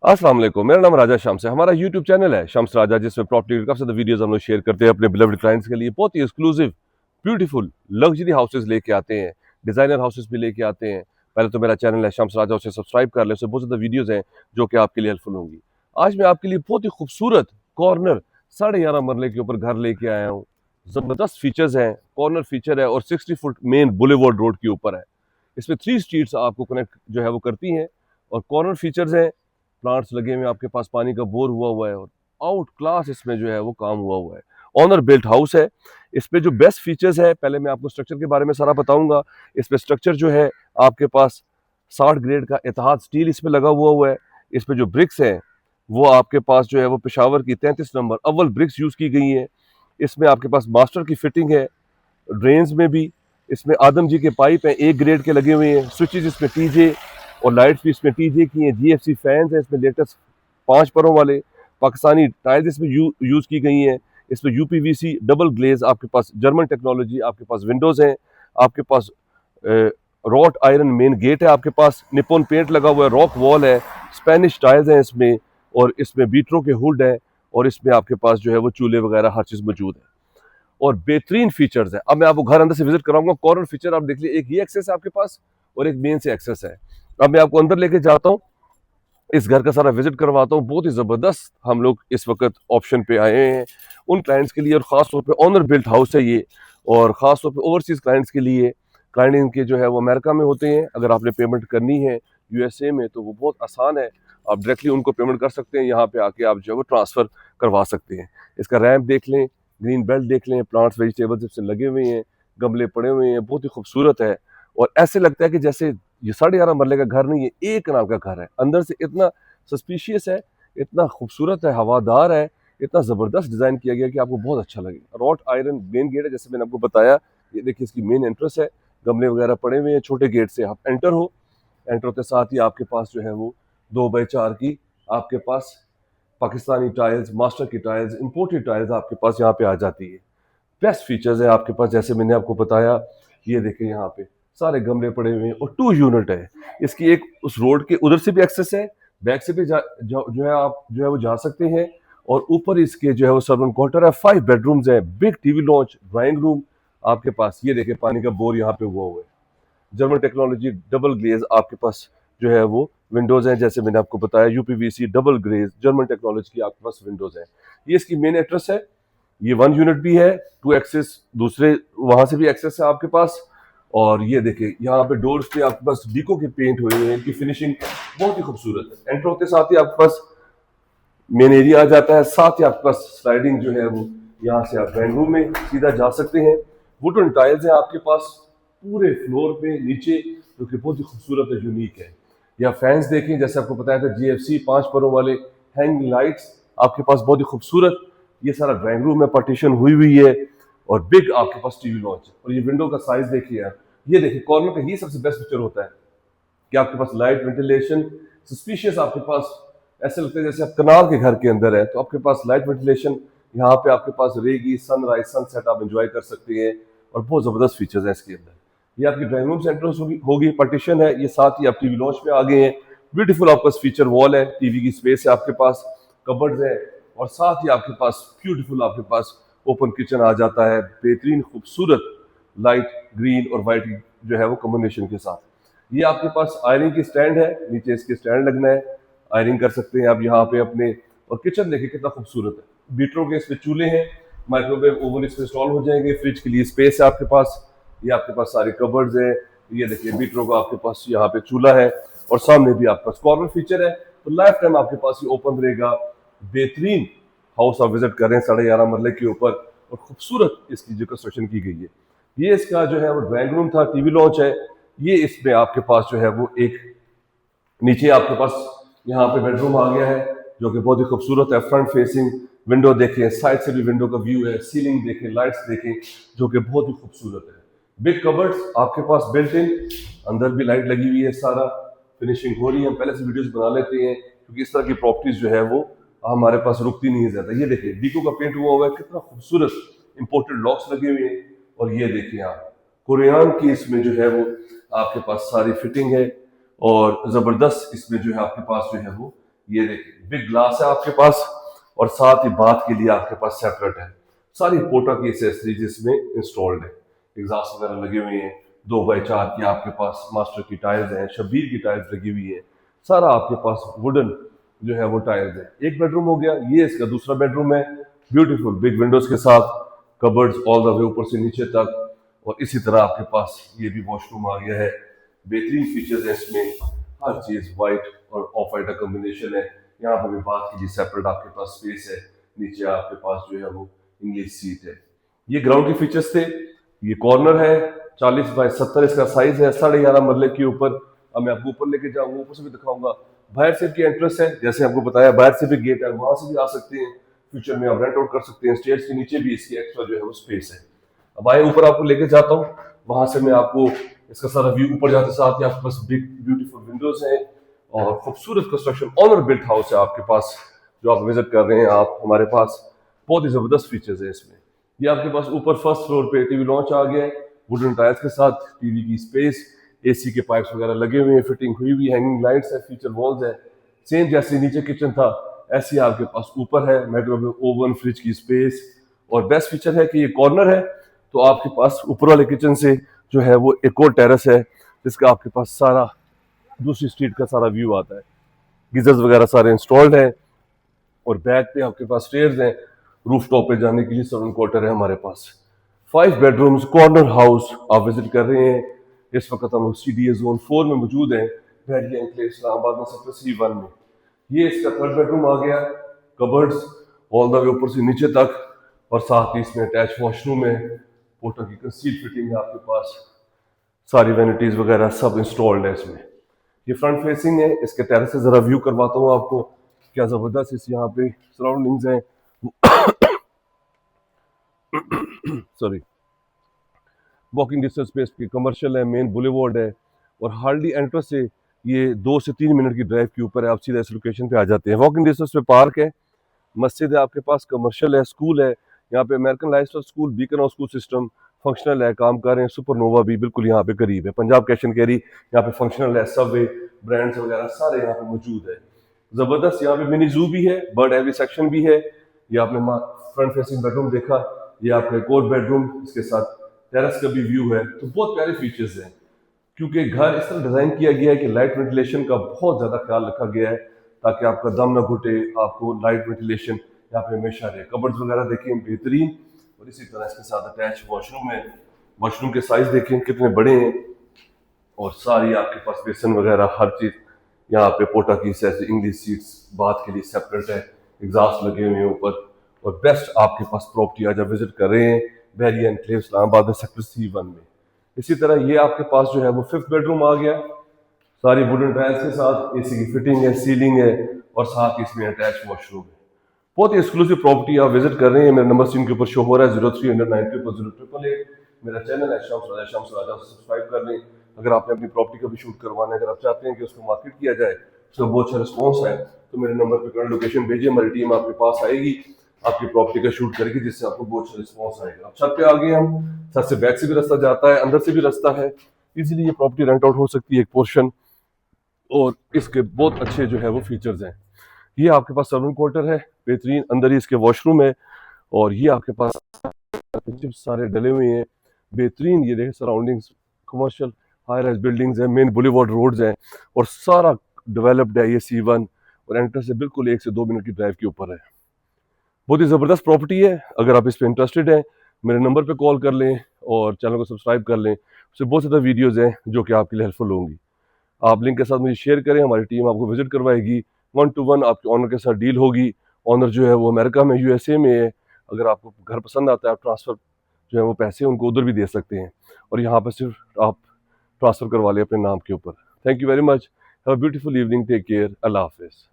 अस्सलाम वालेकुम। मेरा नाम राजा शम्स है। हमारा यूट्यूब चैनल है शम्स राजा, जिसमें प्रॉपर्टी के काफी ज्यादा वीडियोस हम लोग शेयर करते हैं अपने बिलव्ड क्लाइंट्स के लिए। बहुत ही एक्सक्लूसिव ब्यूटीफुल लग्जरी हाउसेज लेके आते हैं, डिजाइनर हाउसेज भी लेके आते हैं। पहले तो मेरा चैनल है शम्स राजा, उसे सब्सक्राइब कर ले, उससे बहुत ज्यादा वीडियोज हैं जो कि आपके लिए हेल्पफुल होंगी। आज मैं आपके लिए बहुत ही खूबसूरत कॉर्नर 11.5 मरले के ऊपर घर लेके आया हूँ। जबरदस्त फीचर्स हैं, कॉर्नर फीचर है और 60 फुट मेन बुलेवार्ड रोड के ऊपर है। इसमें 3 स्ट्रीट्स आपको कनेक्ट जो है वो करती हैं और कॉर्नर फीचर्स हैं। प्लांट्स लगे हुए हैं, आपके पास पानी का बोर हुआ हुआ है और आउट क्लास इसमें जो है वो काम हुआ हुआ है। ऑनर बिल्ट हाउस है। इस पे जो बेस्ट फीचर्स है, पहले मैं आपको स्ट्रक्चर के बारे में सारा बताऊंगा। इस पे स्ट्रक्चर जो है आपके पास 60 ग्रेड का इतिहाद स्टील इसमें लगा हुआ है। इस पे जो ब्रिक्स हैं वो आपके पास जो है वो पेशावर की 33 नंबर अव्वल ब्रिक्स यूज की गई हैं। इसमें आपके पास मास्टर की फिटिंग है, ड्रेन्स में भी। इसमें आदम जी के पाइप हैं, 1 ग्रेड के लगे हुए हैं। स्विचेज इसमें टीजे और लाइट्स भी इसमें टीजे की हैं। जीएफसी फैंस हैं इसमें लेटेस्ट 5 परों वाले। पाकिस्तानी टाइल्स इसमें यूज की गई हैं। इसमें यूपीवीसी डबल ग्लेज, आपके पास जर्मन टेक्नोलॉजी, आपके पास विंडोज हैं, आपके पास रॉट आयरन मेन गेट है, आपके पास निपॉन पेंट लगा हुआ है, रॉक वॉल है, स्पेनिश टाइल्स हैं इसमें, और इसमें बीटरों के हुड है, और इसमें आपके पास जो है वो चूल्हे वगैरह हर चीज मौजूद है और बेहतरीन फीचर्स है। अब मैं आपको घर अंदर से विजिट कराऊंगा। कॉर्नर फीचर आप देख लीजिए, एक ये एक्सेस है आपके पास और एक मेन से एक्सेस है। अब मैं आपको अंदर लेके जाता हूँ, इस घर का सारा विजिट करवाता हूँ। बहुत ही जबरदस्त हम लोग इस वक्त ऑप्शन पे आए हैं उन क्लाइंट्स के लिए, और खास तौर पे ऑनर बिल्ट हाउस है ये, और खास तौर पे ओवरसीज क्लाइंट्स के लिए। क्लाइंट इनके जो है वो अमेरिका में होते हैं। अगर आपने पेमेंट करनी है यूएसए में तो वो बहुत आसान है, आप डायरेक्टली उनको पेमेंट कर सकते हैं। यहाँ पे आके आप जो है वो ट्रांसफर करवा सकते हैं। इसका रैम्प देख लें, ग्रीन बेल्ट देख लें, प्लांट्स वेजिटेबल्स इससे लगे हुए हैं, गमले पड़े हुए हैं, बहुत ही खूबसूरत है। और ऐसे लगता है कि जैसे ये 11.5 मरले का घर नहीं, ये एक नाम का घर है। अंदर से इतना सस्पिशियस है, इतना खूबसूरत है, हवादार है, इतना ज़बरदस्त डिज़ाइन किया गया कि आपको बहुत अच्छा लगेगा। रॉट आयरन मेन गेट है, जैसे मैंने आपको बताया। ये देखिए इसकी मेन एंट्रेंस है, गमले वगैरह पड़े हुए हैं। छोटे गेट से आप एंटर होते साथ ही आपके पास जो है वो 2x4 की आपके पास पाकिस्तानी टाइल्स, मास्टर की टाइल्स, इंपोर्टेड टाइल्स आपके पास यहाँ पे आ जाती है। बेस्ट फीचर्स है आपके पास, जैसे मैंने आपको बताया। ये देखें यहाँ पे सारे गमले पड़े हुए हैं और 2 यूनिट है इसकी। एक उस रोड के उधर से भी एक्सेस है, बैक से भी जो है आप जो है वो जा सकते हैं। और ऊपर इसके जो है वो सर्वेंट क्वार्टर है, 5 बेडरूम्स है, big TV launch, drawing room आपके पास। ये देखें पानी का बोर यहाँ पे हुआ है, जर्मन टेक्नोलॉजी डबल ग्लेज आपके पास जो है वो विंडोज हैं, जैसे मैंने आपको बताया। UPVC double glaze German technology की आपके पास विंडोज हैं। ये इसकी मेन एड्रेस है। ये 1 यूनिट भी है, 2 एक्सेस दूसरे वहां से भी एक्सेस है आपके पास। और ये देखिए यहाँ पे डोर्स पे आपके पास डीको के पेंट हुए हैं, इनकी फिनिशिंग बहुत ही खूबसूरत है। एंटर होते साथ ही आपके पास मेन एरिया आ जाता है, साथ ही आपके पास स्लाइडिंग जो है वो यहाँ से आप ड्राइंग रूम में सीधा जा सकते हैं। वुडन टाइल्स है आपके पास पूरे फ्लोर पे नीचे, जो कि बहुत ही खूबसूरत है, यूनिक है। या फैंस देखें, जैसे आपको बताया था, जीएफसी 5 परों वाले हैंगिंग लाइट्स आपके पास बहुत ही खूबसूरत। ये सारा ड्राइंग रूम में पार्टीशन हुई है और बिग आपके पास टीवी लॉन्च है। और ये विंडो का साइज देखिए यार, ये देखिए कॉर्नर का ये सबसे बेस्ट फीचर होता है कि आपके पास लाइट वेंटिलेशन सस्पिशियस आपके पास, ऐसे लगता है जैसे आप कनाल के घर के अंदर है, तो आपके पास लाइट वेंटिलेशन यहाँ पे आपके पास रहेगी। सनराइज सनसेट आप एंजॉय कर सकते हैं और बहुत ज़बरदस्त फीचर्स हैं इसके अंदर। ये आपकी ड्राइंग रूम सेंटर होगी, पार्टीशन है ये, साथ ही आप टीवी लॉन्च में आ गए हैं। ब्यूटीफुल आपके पास फीचर वॉल है, टीवी की स्पेस है आपके पास, कबर्ड्स है, और साथ ही आपके पास ब्यूटीफुल आपके पास ओपन किचन आ जाता है, बेहतरीन खूबसूरत लाइट ग्रीन और वाइट जो है वो कॉम्बिनेशन के साथ। ये आपके पास आयरन की स्टैंड है, नीचे इसके स्टैंड लगना है, आयरन कर सकते हैं आप यहाँ पे अपने। और किचन देखिए कितना खूबसूरत है, बीटरों के इसमें चूल्हे हैं, माइक्रोवेव ओवन इसमें इंस्टॉल हो जाएंगे, फ्रिज के लिए स्पेस है आपके पास। ये आपके पास सारे कबर्ड्स है। ये देखिए बीटरों का आपके पास यहाँ पे चूल्हा है, और सामने भी आपके पास कॉर्नर फीचर है, तो लाइफ टाइम आपके पास ये ओपन रहेगा। बेहतरीन हाउस आप विजिट कर रहे हैं 11.5 मरले के ऊपर, और खूबसूरत इसकी जो कंस्ट्रक्शन की गई है। ये इसका जो है वो ड्राइंग रूम था, टीवी लॉन्च है। ये इसमें आपके पास जो है वो एक नीचे आपके पास यहाँ पे बेडरूम आ गया है, जो कि बहुत ही खूबसूरत है। फ्रंट फेसिंग विंडो देखें, साइड से भी विंडो का व्यू है, सीलिंग देखें, लाइट्स देखें, जो कि बहुत ही खूबसूरत है। बिग कबर्ड्स आपके पास बिल्ट इन, अंदर भी लाइट लगी हुई है, सारा फिनिशिंग हो रही है। हम पहले से वीडियोस बना लेते हैं क्योंकि इस तरह की प्रॉपर्टीज जो है वो हमारे पास रुकती नहीं है ज्यादा। ये देखिए डीको का पेंट हुआ है, कितना खूबसूरत इंपोर्टेड लॉक्स लगे हुए हैं। और ये देखिए आप कुरियान की इसमें जो है वो आपके पास सारी फिटिंग है, और जबरदस्त इसमें जो है आपके पास जो है वो ये देखिए बिग ग्लास है आपके पास, और साथ ही बाथ के लिए आपके पास सेपरेट है। सारी पोटा की एसेसरीज इसमें इंस्टॉल्ड है। एग्जॉस्ट वगैरह लगे हुए हैं, 2x4 की आपके पास मास्टर की टाइल्स हैं, शब्बीर की टाइल्स लगी हुई है। सारा आपके पास वुडन जो है वो टाइल्स है। एक बेडरूम हो गया, ये इसका दूसरा बेडरूम है। ब्यूटीफुल बिग विंडोज के साथ, कबर्ड्स ऑल द वे ऊपर से नीचे तक, और इसी तरह आपके पास ये भी वॉशरूम आ गया है। बेहतरीन फीचर्स है इसमें, हर चीज व्हाइट और ऑफ व्हाइट का कॉम्बिनेशन है। यहाँ पर भी बात कीजिए, सेपरेट आपके पास स्पेस है। नीचे आपके पास जो है वो इंग्लिश सीट है। ये ग्राउंड के फीचर्स थे। ये कॉर्नर है, 40x70 इसका साइज है, 11.5 मरले के ऊपर। अब मैं आपको ऊपर लेके जाऊंगा, ऊपर से भी दिखाऊंगा। बाहर से की एंट्रेंस है, जैसे आपको बताया, बाहर से भी गेट है, वहां से भी आ सकते हैं। फ्यूचर में आप रेंट आउट कर सकते हैं। स्टेयर्स के नीचे भी इसकी एक्स्ट्रा जो है वो स्पेस है। अब आए ऊपर, आपको लेके जाता हूँ। वहां से मैं आपको इसका सारा व्यू, ऊपर जाते साथ ही आपके पास बिग ब्यूटीफुल विंडोज हैं और खूबसूरत कंस्ट्रक्शन, ऑनर बिल्ट हाउस है आपके पास जो आप विजिट कर रहे हैं। आप हमारे पास बहुत ही जबरदस्त फीचर्स है इसमें। ये आपके पास ऊपर फर्स्ट फ्लोर पे टीवी लॉन्च आ गया है, वुडन टाइल्स के साथ, टीवी की स्पेस, एसी के पाइप्स वगैरह लगे हुए हैं, फिटिंग हुई हुई, हैंगिंग लाइट्स है, फीचर वॉल्स है। सेम जैसे नीचे किचन था ऐसे आपके पास ऊपर है, माइक्रोवेव ओवन, फ्रिज की स्पेस। और बेस्ट फीचर है कि ये कॉर्नर है, तो आपके पास ऊपर वाले किचन से जो है वो एक और टेरेस है, जिसका आपके पास सारा दूसरी स्ट्रीट का सारा व्यू आता है। गीजर्स वगैरह सारे इंस्टॉल्ड हैं, और बैक पे आपके पास स्टेयर्स हैं। रूफ टॉप पे जाने के लिए सर्वेंट क्वार्टर है हमारे पास। 5 बेडरूम्स कॉर्नर हाउस आप विजिट कर रहे हैं। इस वक्त हम लोग CDA जोन 4 में मौजूद हैं, बहरिया एनक्लेव इस्लामाबाद में, सेक्टर C1 में। ये इसका थर्ड बेडरूम आ गया। कबर्ड्स ऑल द वे ऊपर से नीचे तक, और साथ ही इसमें अटैच वॉशरूम है। पोर्टर की कंसील फिटिंग है आपके पास, सारी वैनिटीज वगैरह सब इंस्टॉल्ड है इसमें। ये फ्रंट फेसिंग है। इसके टेरेस से जरा व्यू करवाता हूँ आपको, क्या जबरदस्त इस यहाँ पे सराउंडिंग्स हैं। सॉरी, वॉकिंग डिस्टेंस पे इसकी कमर्शियल है, मेन बुलेवार्ड है, और हार्डली एंट्रेंस से ये 2 से 3 मिनट की ड्राइव के ऊपर है। आप सीधा इस लोकेशन पे आ जाते हैं। वॉकिंग डिस्टेंस पे पार्क है, मस्जिद है आपके पास, कमर्शियल है, स्कूल है। यहाँ पे American lifestyle school, beacon house school system functional है, काम कर रहे हैं। सुपरनोवा भी बिल्कुल यहाँ पे करीब है। पंजाब कैश एंड कैरी यहाँ पे फंक्शनल है। सबवे ब्रांड्स वगैरह सारे यहाँ पे मौजूद है। जबरदस्त यहाँ पे मिनी जू भी है, बर्ड एवी सेक्शन भी है। ये आपने फ्रंट फेसिंग बेडरूम देखा, ये आपका एक और बेडरूम, इसके साथ टेरेस का भी व्यू है। तो बहुत प्यारे फीचर्स हैं, क्योंकि घर इस तरह डिजाइन किया गया है कि लाइट वेंटिलेशन का बहुत ज्यादा ख्याल रखा गया है, ताकि आपका दम ना घुटे, आपको लाइट वेंटिलेशन यहाँ पे हमेशा रहे। कबर्ड्स वगैरह देखें बेहतरीन, और इसी तरह इसके साथ अटैच वॉशरूम है। वॉशरूम के साइज देखें कितने बड़े हैं, और सारी आपके पास बेसन वगैरह हर चीज यहाँ पे पोटा की जैसे इंग्लिश सीट्स बाथ के लिए सेपरेट है, एग्जॉस्ट लगे हुए हैं ऊपर। और बेस्ट आपके पास प्रॉपर्टी आज आप विजिट कर रहे हैं बहरिया एनक्लेव इस्लामाबाद में, सेक्टर C1 में। इसी तरह ये आपके पास जो है वो 5th बेडरूम आ गया, सारी वुडन टाइल्स के साथ, एसी की फिटिंग है, सीलिंग है, और साथ ही इसमें अटैच वॉशरूम है। बहुत ही एक्सक्लूसिव प्रॉपर्टी आप विजिट कर रहे हैं। मेरा नंबर स्क्रीन के ऊपर शो हो रहा है, 0309000888। मेरा चैनल है शम्स राजा, सब्सक्राइब कर लें। अगर आपने अपनी प्रॉपर्टी का भी शूट करवाना है, अगर आप चाहते हैं कि उसको मार्केट किया जाए, उसका बहुत अच्छा रिस्पॉन्स है, तो मेरे नंबर पर करंट लोकेशन भेजिए, हमारी टीम आपके पास आएगी, आपकी प्रॉपर्टी का शूट करेगी, जिससे आपको बहुत अच्छा रिस्पॉन्स आएगा। अब छत पे आ गए हम, छत से बैक से भी रास्ता जाता है, अंदर से भी रास्ता है। इजीली ये प्रॉपर्टी रेंट आउट हो सकती है एक पोर्शन, और इसके बहुत अच्छे जो है वो फीचर्स हैं। ये आपके पास सर्वेंट क्वार्टर है बेहतरीन, अंदर ही इसके वॉशरूम है, और ये आपके पास सारे डले हुए हैं बेहतरीन। ये देखें surroundings, commercial high rise buildings हैं, मेन बुलेवार्ड रोड्स हैं, और सारा डेवलप्ड है ये C1, और एंट्रेंस से बिल्कुल 1 से 2 मिनट की ड्राइव के ऊपर है। बहुत ही ज़बरदस्त प्रॉपर्टी है। अगर आप इस पर इंटरेस्टेड हैं, मेरे नंबर पे कॉल कर लें और चैनल को सब्सक्राइब कर लें। उससे बहुत ज़्यादा वीडियोज़ हैं जो कि आपके लिए हेल्पफुल होंगी। आप लिंक के साथ मुझे शेयर करें, हमारी टीम आपको विजिट करवाएगी। 1 to 1 आपके ऑनर के साथ डील होगी। ऑनर जो है वो अमेरिका में, USA में है। अगर आपको घर पसंद आता है, आप ट्रांसफ़र जो है वो पैसे उनको उधर भी दे सकते हैं, और यहाँ पर सिर्फ आप ट्रांसफ़र करवा लें अपने नाम के ऊपर। Thank you very much. Have a beautiful evening. Take care. अल्लाह हाफिज़।